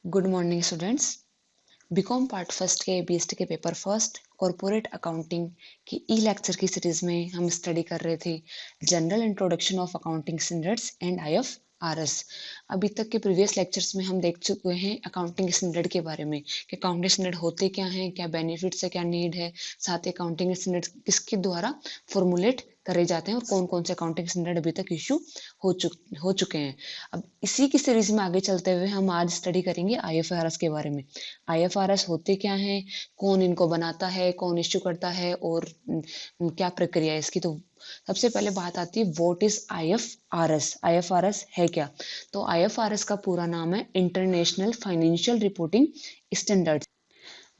Good morning students. BCom part first के BST के paper first corporate accounting की e lecture की series में हम स्टडी कर रहे थे general introduction of accounting standards and IFRS. अभी तक के प्रीवियस लेक्चर्स में हम देख चुके हैं अकाउंटिंग स्टैंडर्ड के बारे में कि अकाउंटिंग स्टैंडर्ड होते क्या हैं, क्या बेनिफिट्स है, क्या नीड है, साथ ही अकाउंटिंग स्टैंडर्ड किसके द्वारा फॉर्मुलेट करे जाते हैं और कौन कौन से अकाउंटिंग स्टैंडर्ड अभी तक इशू हो चुके हैं। अब इसी की सीरीज में आगे चलते हुए हम आज स्टडी करेंगे आईएफआरएस के बारे में। आईएफआरएस होते क्या हैं, कौन इनको बनाता है, कौन इश्यू करता है और क्या प्रक्रिया है इसकी। तो सबसे पहले बात आती है व्हाट इज आईएफआरएस। आईएफआरएस है क्या? तो आईएफआरएस का पूरा नाम है इंटरनेशनल फाइनेंशियल रिपोर्टिंग स्टैंडर्ड्स,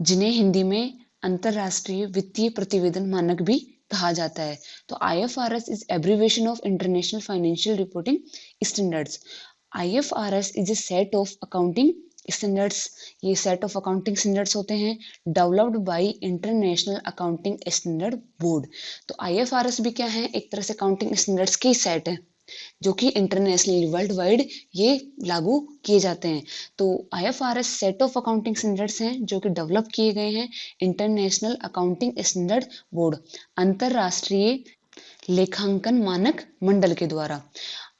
जिन्हें हिंदी में अंतरराष्ट्रीय वित्तीय प्रतिवेदन मानक भी कहा जाता है। तो IFRS is abbreviation of international financial reporting standards. IFRS is a set of accounting standards. ये सेट ऑफ अकाउंटिंग स्टैंडर्ड्स होते हैं developed by international accounting standard board. तो IFRS भी क्या है? एक तरह से अकाउंटिंग स्टैंडर्ड्स की सेट है जो कि इंटरनेशनली वर्ल्ड वाइड ये लागू किए जाते हैं। तो IFRS set of accounting standards हैं जो कि डेवलप किए गए हैं इंटरनेशनल अकाउंटिंग स्टैंडर्ड बोर्ड, अंतरराष्ट्रीय लेखांकन मानक मंडल के द्वारा।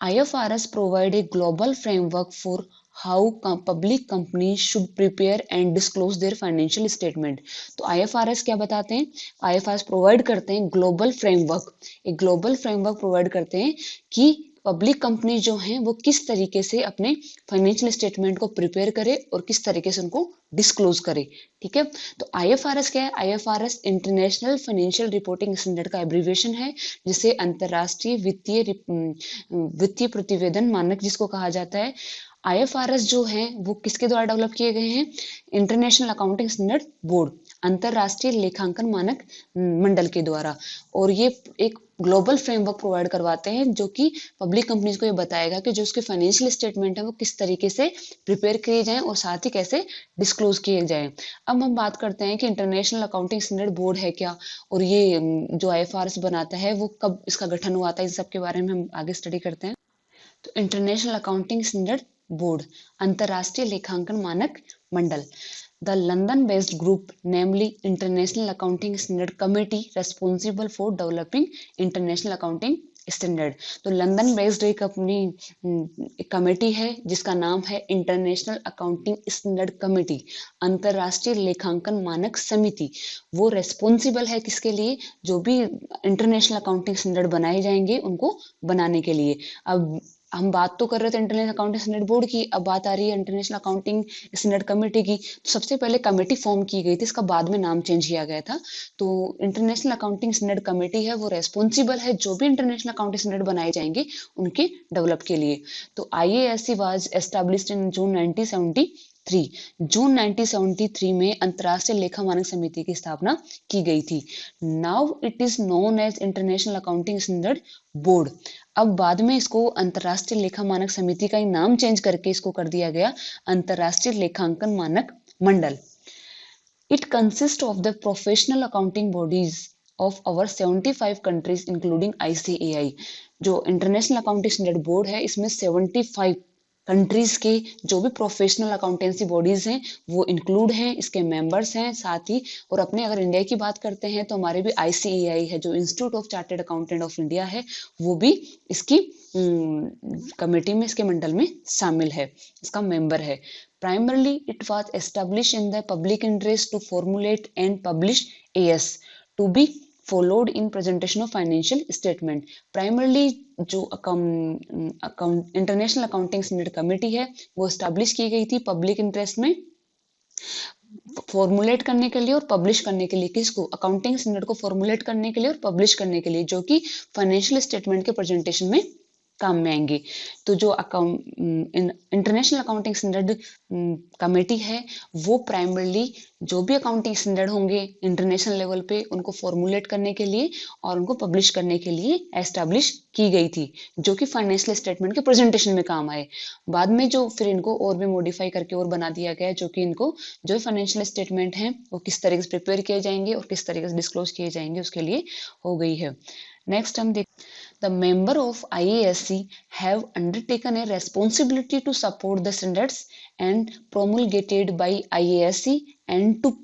IFRS provide a global framework for how public companies should prepare and disclose their financial statement। तो IFRS क्या बताते हैं? IFRS प्रोवाइड करते हैं ग्लोबल फ्रेमवर्क, एक ग्लोबल फ्रेमवर्क प्रोवाइड करते हैं कि पब्लिक कंपनी जो हैं वो किस तरीके से अपने फाइनेंशियल स्टेटमेंट को प्रिपेयर करे और किस तरीके से उनको डिस्क्लोज करे। ठीक है, तो IFRS क्या है? IFRS international financial reporting standard का एब्रीविएशन है, जिसे अंतरराष्ट्रीय वित्तीय प्रतिवेदन मानक जिसको कहा जाता है। IFRS जो है वो किसके द्वारा डेवलप किए गए हैं? इंटरनेशनल अकाउंटिंग स्टैंडर्ड बोर्ड, अंतरराष्ट्रीय लेखांकन मानक मंडल के द्वारा। और ये एक ग्लोबल फ्रेमवर्क प्रोवाइड करवाते हैं जो कि पब्लिक कंपनीज को ये बताएगा कि जो उसके फाइनेंशियल स्टेटमेंट है वो किस तरीके से प्रिपेयर किए जाएं और साथ ही कैसे डिस्क्लोज किए जाएं। अब हम बात करते हैं कि इंटरनेशनल अकाउंटिंग स्टैंडर्ड बोर्ड है क्या और ये जो IFRS बनाता है वो कब इसका गठन हुआ था, इन सब के बारे में हम आगे स्टडी करते हैं। तो इंटरनेशनल अकाउंटिंग स्टैंडर्ड बोर्ड, अंतरराष्ट्रीय लेखांकन मानक मंडल। The London-based group, namely International Accounting Standard Committee, responsible for developing international accounting standard. तो लंदन बेस्ड एक अपनी कमेटी है जिसका नाम है इंटरनेशनल अकाउंटिंग स्टैंडर्ड कमेटी, अंतरराष्ट्रीय लेखांकन मानक समिति। वो रेस्पॉन्सिबल है किसके लिए? जो भी इंटरनेशनल अकाउंटिंग स्टैंडर्ड बनाए जाएंगे उनको बनाने के लिए। अब हम बात तो कर रहे थे इंटरनेशनल अकाउंटिंग स्टैंडर्ड बोर्ड की, अब बात आ रही है इंटरनेशनल अकाउंटिंग स्टैंडर्ड कमेटी की। तो सबसे पहले कमेटी फॉर्म की गई थी, इसका बाद में नाम चेंज किया गया था। तो इंटरनेशनल अकाउंटिंग स्टैंडर्ड कमेटी है वो रेस्पॉन्सिबल है जो भी इंटरनेशनल अकाउंटिंग स्टैंडर्ड बनाए जाएंगे उनके डेवलप के लिए। तो IASC वाज एस्टैब्लिश्ड इन जून 1973। जून 1973 में अंतरराष्ट्रीय लेखा मानक समिति की स्थापना की गई थी। Now it is known as international accounting standard board. अब बाद में इसको अंतरराष्ट्रीय लेखा मानक समिति का ही नाम चेंज करके इसको कर दिया गया अंतरराष्ट्रीय लेखांकन मानक मंडल। It consists of the professional accounting bodies of our 75 countries including ICAI। जो इंटरनेशनल अकाउंटिंग स्टैंडर्ड बोर्ड है इसमें 75 कंट्रीज के जो भी प्रोफेशनल अकाउंटेंसी बॉडीज हैं वो इंक्लूड हैं, इसके मेंबर्स हैं साथ ही। और अपने अगर इंडिया की बात करते हैं तो हमारे भी ICAI है जो institute of chartered accountant of India है, वो भी इसकी कमेटी में, इसके मंडल में शामिल है, इसका मेंबर है। Primarily, it was established in the public interest to formulate and publish AS to be followed in presentation of financial statement। Primarily जो इंटरनेशनल अकाउंटिंग स्टैंडर्ड कमेटी है वो एस्टैब्लिश की गई थी पब्लिक इंटरेस्ट में, फॉर्मुलेट करने के लिए और पब्लिश करने के लिए। किसको? अकाउंटिंग स्टैंडर्ड को फॉर्मुलेट करने के लिए और पब्लिश करने के लिए, जो कि फाइनेंशियल स्टेटमेंट के प्रेजेंटेशन में काम में आएंगे। तो जो इंटरनेशनल अकाउंटिंग स्टैंडर्ड कमेटी है वो प्राइमरली जो भी अकाउंटिंग स्टैंडर्ड होंगे इंटरनेशनल लेवल पे उनको फॉर्मुलेट करने के लिए और उनको पब्लिश करने के लिए एस्टैब्लिश की गई थी, जो कि फाइनेंशियल स्टेटमेंट के प्रेजेंटेशन में काम आए। बाद में जो फिर इनको और भी मॉडिफाई करके और बना दिया गया, जो कि इनको जो फाइनेंशियल स्टेटमेंट हैं वो किस तरीके से प्रिपेयर किए जाएंगे और किस तरीके से डिस्क्लोज किए जाएंगे उसके लिए हो गई है। नेक्स्ट हम देख The member of IASC have undertaken a responsibility to support the standards and promulgated by IASC and to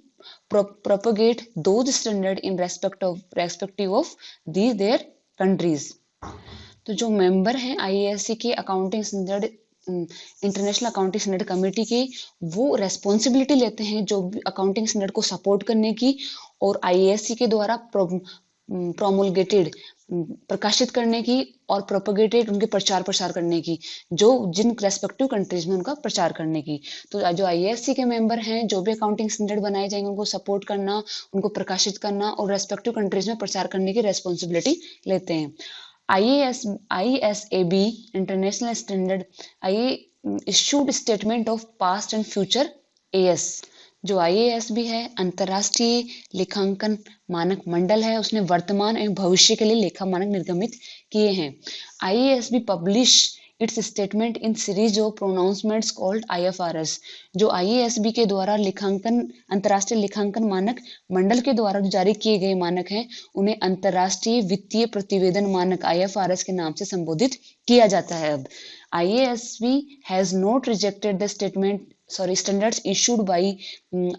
propagate those standards in respective of these their countries. तो जो मेंबर हैं आईएएससी के accounting standard international accounting standard committee के, वो responsibility लेते हैं जो accounting standard को सपोर्ट करने की और आईएएससी के द्वारा प्रोमोलगेटेड प्रकाशित करने की और प्रोपोगेटेड उनके प्रचार प्रसार करने की, जो जिन रेस्पेक्टिव कंट्रीज में उनका प्रचार करने की। तो जो आईएएससी के मेंबर हैं, जो भी अकाउंटिंग स्टैंडर्ड बनाए जाएंगे उनको सपोर्ट करना, उनको प्रकाशित करना और रेस्पेक्टिव कंट्रीज में प्रचार करने की रेस्पॉन्सिबिलिटी लेते हैं। IASAB international standard issued statement of past and future AS। जो IASB है अंतरराष्ट्रीय लेखांकन मानक मंडल है, उसने वर्तमान एवं भविष्य के लिए लेखा मानक निर्गमित किए हैं। IASB publish it's statement in series of pronouncements called IFRS। जो IASB के द्वारा लेखांकन अंतरराष्ट्रीय लेखांकन मानक मंडल के द्वारा जारी किए गए मानक हैं, उन्हें अंतरराष्ट्रीय वित्तीय प्रतिवेदन मानक IFRS के नाम से संबोधित किया जाता है। अब IASB has not rejected the standards issued by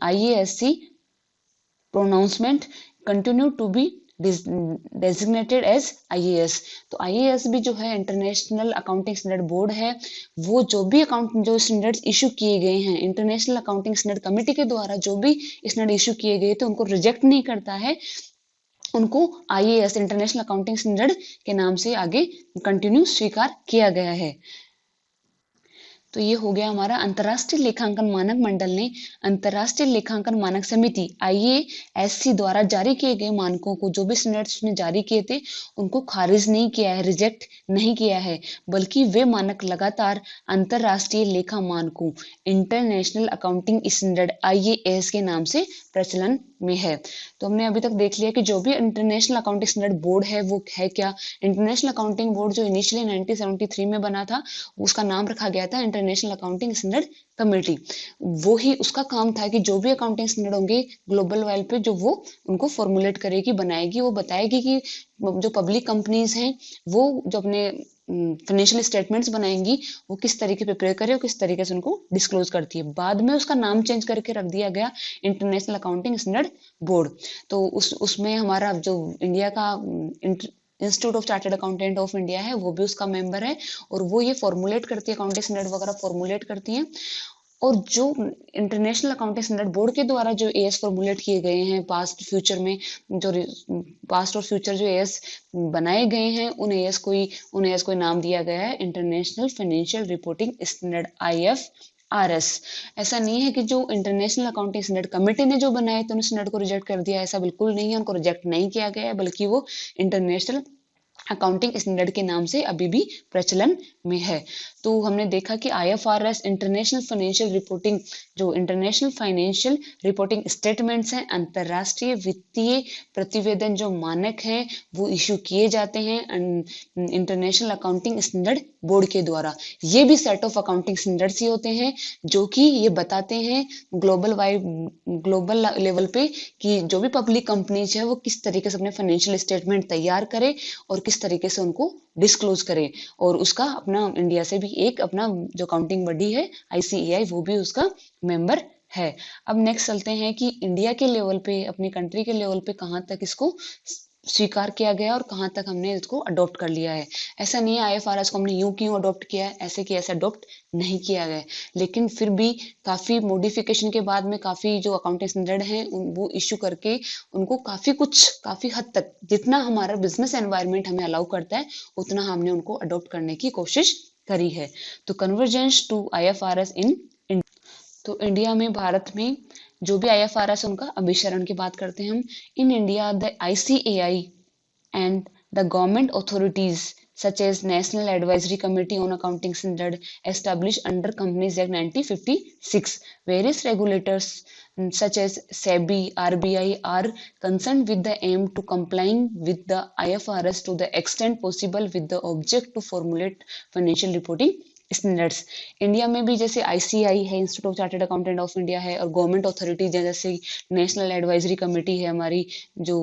IASC pronouncement continue to be designated as IAS। तो IASB जो है इंटरनेशनल अकाउंटिंग स्टैंडर्ड बोर्ड है, वो जो भी जो स्टैंडर्ड्स इशू किए गए हैं इंटरनेशनल अकाउंटिंग स्टैंडर्ड कमेटी के द्वारा, जो भी स्टैंडर्ड इशू किए गए थे उनको रिजेक्ट नहीं करता है, उनको IAS इंटरनेशनल अकाउंटिंग स्टैंडर्ड के नाम से आगे कंटिन्यू स्वीकार किया गया है। तो ये हो गया हमारा अंतरराष्ट्रीय लेखांकन मानक मंडल ने अंतरराष्ट्रीय लेखांकन मानक समिति IASC द्वारा जारी किए गए मानकों को, जो भी स्टैंडर्ड्स ने जारी किए थे उनको खारिज नहीं किया है, रिजेक्ट नहीं किया है, बल्कि वे मानक लगातार अंतरराष्ट्रीय लेखा मानकों इंटरनेशनल अकाउंटिंग स्टैंडर्ड IAS के नाम से प्रचलन में है। तो हमने अभी तक देख लिया कि जो भी इंटरनेशनल अकाउंटिंग स्टैंडर्ड बोर्ड है वो है क्या। इंटरनेशनल अकाउंटिंग बोर्ड जो इनिशियली 1973 में बना था, उसका नाम रखा गया था इंटरनेशनल अकाउंटिंग स्टैंडर्ड कमेटी। वो ही उसका काम था कि जो भी अकाउंटिंग स्टैंडर्ड होंगे ग्लोबल लेवल पे, जो वो उनको फॉर्मुलेट करेगी, बनाएगी, वो बताएगी कि जो पब्लिक कंपनीज हैं वो जो अपने फाइनेंशियल स्टेटमेंट्स बनाएंगी वो किस तरीके प्रिपेयर करे और किस तरीके से उनको डिस्क्लोज करती है। बाद में उसका नाम चेंज करके रख दिया गया इंटरनेशनल अकाउंटिंग स्टैंडर्ड बोर्ड। तो उसमें हमारा जो इंडिया का institute of chartered accountant of India है वो भी उसका मेंबर है, और वो ये फॉर्मुलेट करती है, अकाउंटिंग स्टैंडर्ड वगैरह फॉर्मुलेट करती हैं। और जो इंटरनेशनल अकाउंटिंग स्टैंडर्ड बोर्ड के द्वारा जो एएस फॉर्मुलेट किए गए हैं पास्ट फ्यूचर में, जो पास्ट और फ्यूचर जो एएस बनाए गए हैं, उन एएस को नाम दिया गया है international financial reporting standard IFRS। ऐसा नहीं है कि जो इंटरनेशनल अकाउंटिंग स्टैंडर्ड कमेटी ने जो बनाए थे उन स्टैंडर्ड को रिजेक्ट कर दिया, ऐसा बिल्कुल नहीं है, उनको रिजेक्ट नहीं किया गया है, बल्कि वो इंटरनेशनल अकाउंटिंग स्टैंडर्ड के नाम से अभी भी प्रचलन में है। तो हमने देखा कि IFRS इंटरनेशनल फाइनेंशियल रिपोर्टिंग, जो इंटरनेशनल फाइनेंशियल रिपोर्टिंग स्टेटमेंट्स हैं, अंतरराष्ट्रीय वित्तीय प्रतिवेदन जो मानक हैं वो इशू किए जाते हैं इंटरनेशनल अकाउंटिंग स्टैंडर्ड बोर्ड के द्वारा। ये भी सेट ऑफ अकाउंटिंग स्टैंडर्ड्स ही होते हैं जो कि ये बताते हैं ग्लोबल लेवल पे कि जो भी पब्लिक कंपनीज है वो किस तरीके से अपने फाइनेंशियल स्टेटमेंट तैयार करे और किस तरीके से उनको डिस्क्लोज करे। और उसका अपना इंडिया से भी एक अपना जो अकाउंटिंग बॉडी है ICAI, वो भी उसका मेंबर है। अब नेक्स्ट चलते हैं कि इंडिया के लेवल पे, अपनी कंट्री के लेवल पे कहाँ तक इसको स्वीकार किया गया और कहाँ तक हमने इसको अडॉप्ट कर लिया है। ऐसा नहीं है IFRS को हमने यूं क्यों अडॉप्ट किया है, ऐसे कि ऐसे अडॉप्ट नहीं किया गया, लेकिन फिर भी काफ़ी मॉडिफिकेशन के बाद में काफ़ी जो अकाउंटिंग स्टैंडर्ड हैं वो इशू करके उनको काफ़ी हद तक जितना हमारा बिजनेस एनवायरनमेंट हमें अलाउ करता है उतना हमने उनको अडॉप्ट करने की कोशिश करी है। तो कन्वर्जेंस टू IFRS इन तो इंडिया में, भारत में जो भी IFRS उनका अभिसरण की बात करते हैं हम। In India the ICAI and the government authorities such as National Advisory Committee on Accounting Standard established under Companies Act 1956. Various regulators such as SEBI, RBI are concerned with the aim to complying with the IFRS to the extent possible with the object to formulate financial reporting standards. India में भी जैसे ICAI है, institute of chartered accountant of India है, और government authorities जैसे national advisory committee है, हमारी जो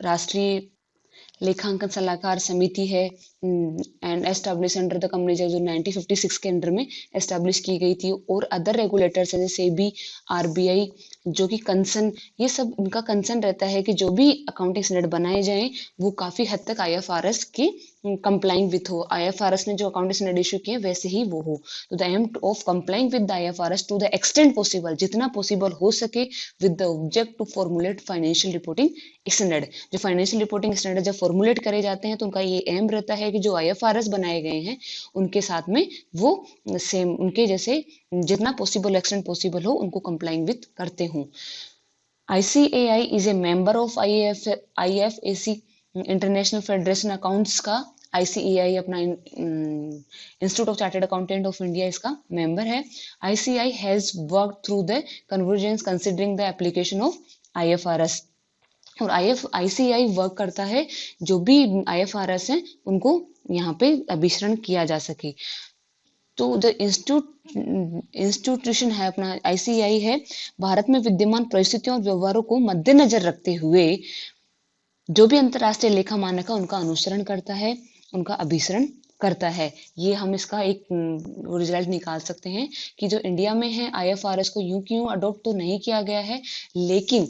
राष्ट्रीय लेखांकन सलाहकार समिति है and establish under the company जो 1956 के अंडर में एस्टैब्लिश की गई थी। और अदर रेगुलेटर्स जैसे सेबी, आरबीआई, जो कि कंसर्न, ये सब उनका कंसर्न रहता है कि जो भी अकाउंटिंग स्टैंडर्ड बनाए जाएं वो काफी हद तक आईएफआरएस के कंप्लाइंग विथ हो। आईएफआरएस ने जो अकाउंटिंग स्टैंडर्ड इशू किए वैसे ही वो हो। तो the aim of complying with the IFRS to the extent possible, जितना पॉसिबल हो सके, with the object to formulate financial reporting standard. जो फाइनेंशियल रिपोर्टिंग स्टैंडर्ड जब फॉर्मुलेट करे जाते हैं तो उनका ये एम रहता है कि जो आईएफआरएस बनाए गए हैं उनके साथ में वो सेम उनके जैसे जितना पॉसिबल एक्सटेंट पॉसिबल हो उनको कंप्लाइंग विथ करते हों। ICAI is a member of IFAC international federation accounts का। ICAI अपना institute of chartered accountant of India इसका मेंबर है। ICAI has work through the convergence considering the application of IFRS। और ICAI work करता है जो भी IFRS है उनको यहाँ पे अभिसरण किया जा सके। तो द इंस्टीट्यूशन है अपना ICAI है, भारत में विद्यमान परिस्थितियों और व्यवहारों को मद्देनजर रखते हुए जो भी अंतर्राष्ट्रीय लेखा मानक है उनका अनुसरण करता है, उनका अभिसरण करता है। ये हम इसका एक रिजल्ट निकाल सकते हैं कि जो इंडिया में है IFRS को यूं क्यों अडॉप्ट तो नहीं किया गया है, लेकिन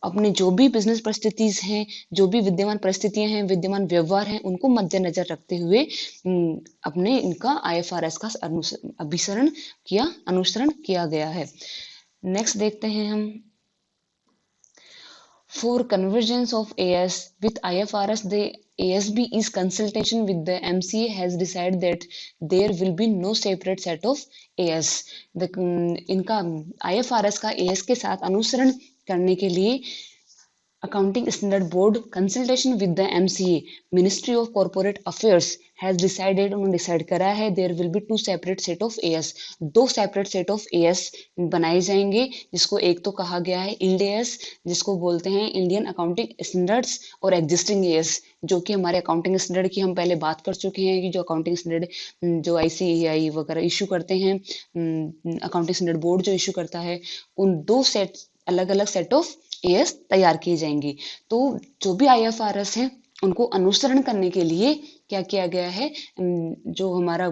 अपने जो भी बिजनेस परिस्थितिज हैं, जो भी विद्यमान परिस्थितियां हैं, विद्यमान व्यवहार हैं, उनको मद्देनजर रखते हुए अपने इनका IFRS का अभिसरण किया, अनुसरण किया गया है। नेक्स्ट देखते हैं हम। For convergence of AS with IFRS, the ASB is consultation with the MCA has decided that there will be no separate set of AS. इनका IFRS का AS के साथ अनुसरण करने के लिए accounting standard board consultation with the MCA ministry of corporate affairs has decided, उन्होंने decide करा है, there will be 2 separate set of AS, 2 separate set of AS बनाए जाएंगे, जिसको एक तो कहा गया है IND AS जिसको बोलते हैं इंडियन अकाउंटिंग स्टैंडर्ड्स, और एग्जिस्टिंग AS जो कि हमारे अकाउंटिंग स्टैंडर्ड की हम पहले बात कर चुके हैं कि जो अकाउंटिंग स्टैंडर्ड जो ICAI वगैरह इशू करते हैं, अकाउंटिंग स्टैंडर्ड बोर्ड जो इशू करता है, उन 2 सेट अलग अलग सेट ऑफ AS तैयार किए जाएंगे। तो जो भी IFRS है उनको अनुसरण करने के लिए क्या किया गया है, जो हमारा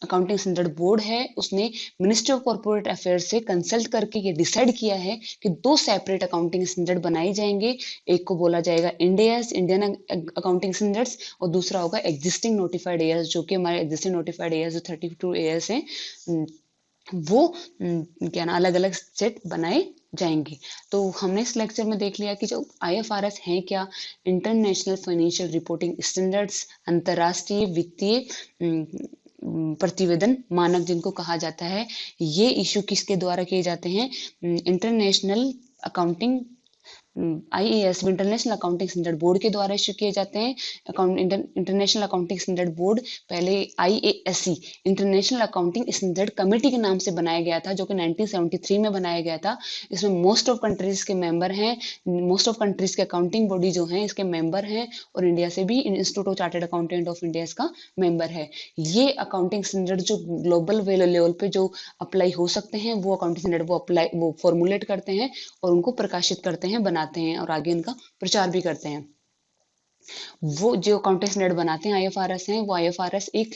अकाउंटिंग स्टैंडर्ड बोर्ड है उसने मिनिस्ट्री ऑफ कॉर्पोरेट अफेयर्स से कंसल्ट करके ये डिसाइड किया है कि 2 सेपरेट अकाउंटिंग स्टैंडर्ड बनाए जाएंगे। एक को बोला जाएगा IND AS, Indian accounting standards, और दूसरा होगा एग्जिस्टिंग नोटिफाइड AS, जो कि हमारे एग्जिस्टिंग नोटिफाइड AS जो 32 AS है वो क्या ना अलग अलग सेट बनाए जाएंगे। तो हमने इस लेक्चर में देख लिया कि जो IFRS है क्या, इंटरनेशनल फाइनेंशियल रिपोर्टिंग स्टैंडर्ड्स, अंतरराष्ट्रीय वित्तीय प्रतिवेदन मानक जिनको कहा जाता है, ये इशू किसके द्वारा किए जाते हैं, international accounting IAS international accounting standard board के द्वारा इशू किए जाते हैं। इंटरनेशनल अकाउंटिंग स्टैंडर्ड बोर्ड पहले IASC international accounting standard committee के नाम से बनाया गया था, जो कि 1973 में बनाया गया था। इसमें मोस्ट ऑफ कंट्रीज के मेंबर हैं, मोस्ट ऑफ कंट्रीज के अकाउंटिंग बॉडी जो हैं इसके मेंबर हैं, और इंडिया से भी institute of chartered accountant of India इसका मेंबर है। ये अकाउंटिंग स्टैंडर्ड जो ग्लोबल लेवल पे जो अप्लाई हो सकते हैं वो अकाउंटिंग स्टैंडर्ड वो फॉर्मुलेट करते हैं और उनको प्रकाशित करते हैं, बनाते हैं और आगे इनका प्रचार भी करते हैं। वो जो अकाउंटिंग स्टैंडर्ड बनाते हैं IFRS हैं, वो IFRS एक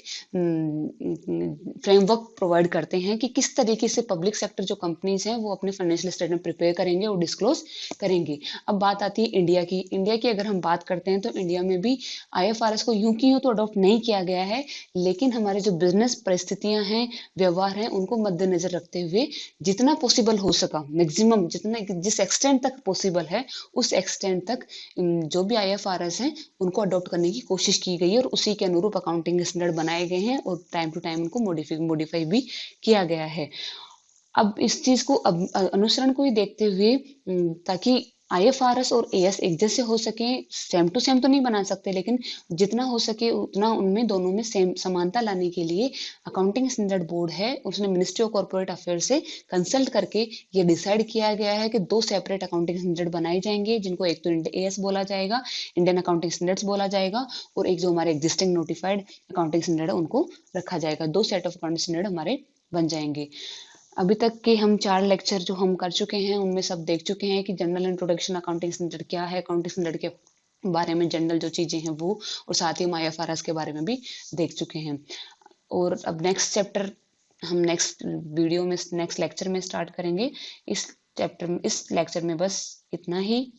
फ्रेमवर्क प्रोवाइड करते हैं कि किस तरीके से पब्लिक सेक्टर जो कंपनीज हैं वो अपने फाइनेंशियल स्टेटमेंट प्रिपेयर करेंगे और डिस्क्लोज करेंगे। अब बात आती है इंडिया की। इंडिया की अगर हम बात करते हैं तो इंडिया में भी IFRS को यूं की यूं तो अडॉप्ट नहीं किया गया है, लेकिन हमारे जो बिजनेस परिस्थितियां हैं, व्यवहार हैं, उनको मद्देनजर रखते हुए जितना पॉसिबल हो सका, मैक्सिमम जितना जिस एक्सटेंट तक पॉसिबल है उस एक्सटेंट तक जो भी IFRS है उनको अडॉप्ट करने की कोशिश की गई है, और उसी के अनुरूप अकाउंटिंग स्टैंडर्ड बनाए गए हैं और टाइम टू टाइम उनको मॉडिफाई भी किया गया है। अब इस चीज को अनुसरण को ही देखते हुए ताकि IFRS और AS एक जैसे हो सके, सेम टू सेम तो नहीं बना सकते, लेकिन जितना हो सके उतना उनमें दोनों में सेम समानता लाने के लिए अकाउंटिंग स्टैंडर्ड बोर्ड है उसने मिनिस्ट्री ऑफ कॉर्पोरेट अफेयर से कंसल्ट करके ये डिसाइड किया गया है कि 2 सेपरेट अकाउंटिंग स्टैंडर्ड बनाए जाएंगे, जिनको एक तो AS बोला जाएगा, इंडियन अकाउंटिंग स्टैंडर्ड्स बोला जाएगा, और एक जो हमारे एग्जिस्टिंग नोटिफाइड अकाउंटिंग स्टैंडर्ड है उनको रखा जाएगा। 2 सेट ऑफ अकाउंटिंग स्टैंडर्ड हमारे बन जाएंगे। अभी तक के हम 4 लेक्चर जो हम कर चुके हैं उनमें सब देख चुके हैं कि जनरल इंट्रोडक्शन अकाउंटिंग स्टैंडर्ड क्या है, अकाउंटिंग स्टैंडर्ड के बारे में, जनरल जो चीजें हैं वो, और साथ ही हम IFRS के बारे में भी देख चुके हैं। और अब नेक्स्ट चैप्टर हम नेक्स्ट वीडियो में, नेक्स्ट लेक्चर में स्टार्ट करेंगे। इस लेक्चर में बस इतना ही।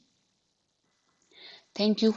Thank you.